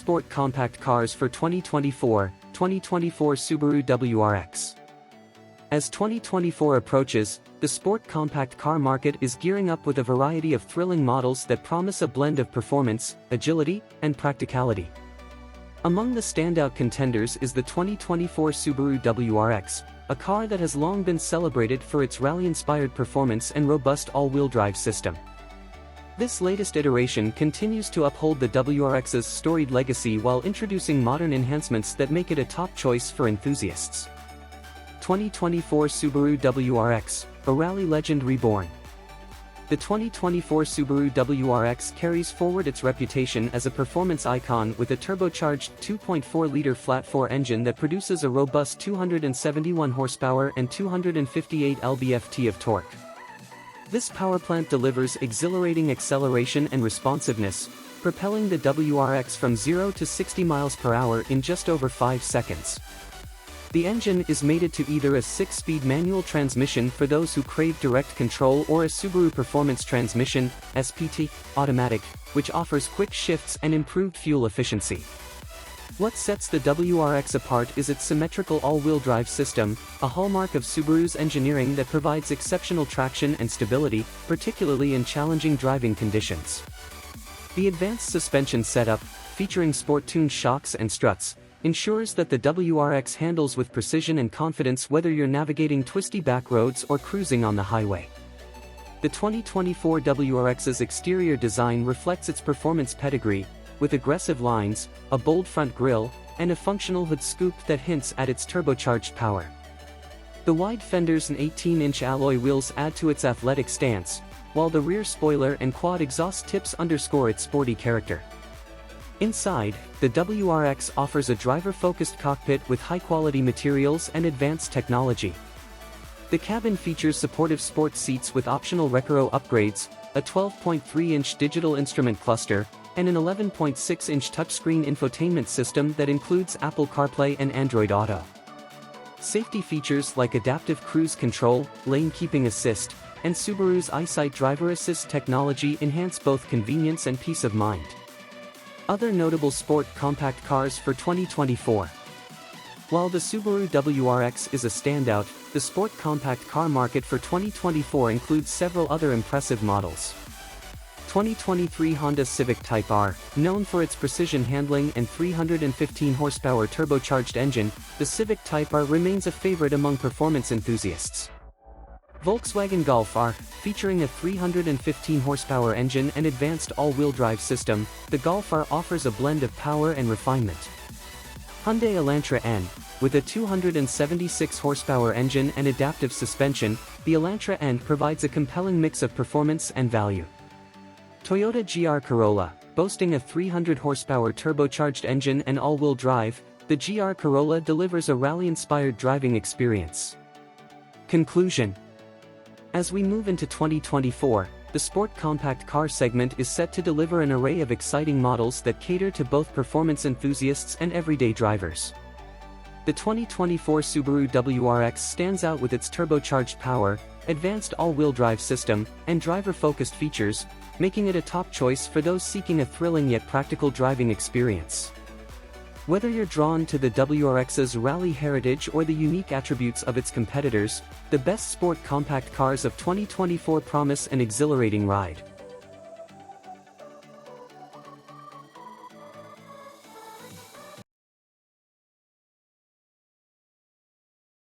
sport compact cars for 2024 Subaru WRX. As 2024 approaches, the sport compact car market is gearing up with a variety of thrilling models that promise a blend of performance, agility, and practicality. Among the standout contenders is the 2024 Subaru WRX, a car that has long been celebrated for its rally-inspired performance and robust all-wheel drive system. This latest iteration continues to uphold the WRX's storied legacy while introducing modern enhancements that make it a top choice for enthusiasts. 2024 Subaru WRX, a rally legend reborn. The 2024 Subaru WRX carries forward its reputation as a performance icon with a turbocharged 2.4-liter flat-4 engine that produces a robust 271 horsepower and 258 lb-ft of torque. This powerplant delivers exhilarating acceleration and responsiveness, propelling the WRX from 0 to 60 miles per hour in just over 5 seconds. The engine is mated to either a 6-speed manual transmission for those who crave direct control or a Subaru Performance Transmission (SPT) automatic, which offers quick shifts and improved fuel efficiency. What sets the WRX apart is its symmetrical all-wheel drive system, a hallmark of Subaru's engineering that provides exceptional traction and stability, particularly in challenging driving conditions. The advanced suspension setup, featuring sport-tuned shocks and struts, ensures that the WRX handles with precision and confidence whether you're navigating twisty back roads or cruising on the highway. The 2024 WRX's exterior design reflects its performance pedigree, with aggressive lines, a bold front grille, and a functional hood scoop that hints at its turbocharged power. The wide fenders and 18-inch alloy wheels add to its athletic stance, while the rear spoiler and quad exhaust tips underscore its sporty character. Inside, the WRX offers a driver-focused cockpit with high-quality materials and advanced technology. The cabin features supportive sports seats with optional Recaro upgrades, a 12.3-inch digital instrument cluster, and an 11.6-inch touchscreen infotainment system that includes Apple CarPlay and Android Auto. Safety features like adaptive cruise control, lane keeping assist, and Subaru's EyeSight driver assist technology enhance both convenience and peace of mind. Other notable sport compact cars for 2024. While the Subaru WRX is a standout, the sport compact car market for 2024 includes several other impressive models. 2023 Honda Civic Type R, known for its precision handling and 315 horsepower turbocharged engine, the Civic Type R remains a favorite among performance enthusiasts. Volkswagen Golf R, featuring a 315 horsepower engine and advanced all-wheel drive system, the Golf R offers a blend of power and refinement. Hyundai Elantra N, with a 276 horsepower engine and adaptive suspension, the Elantra N provides a compelling mix of performance and value. Toyota GR Corolla, boasting a 300 horsepower turbocharged engine and all-wheel drive, the GR Corolla delivers a rally-inspired driving experience. Conclusion. As we move into 2024, the sport compact car segment is set to deliver an array of exciting models that cater to both performance enthusiasts and everyday drivers. The 2024 Subaru WRX stands out with its turbocharged power, advanced all-wheel drive system, and driver-focused features, making it a top choice for those seeking a thrilling yet practical driving experience. Whether you're drawn to the WRX's rally heritage or the unique attributes of its competitors, the best sport compact cars of 2024 promise an exhilarating ride.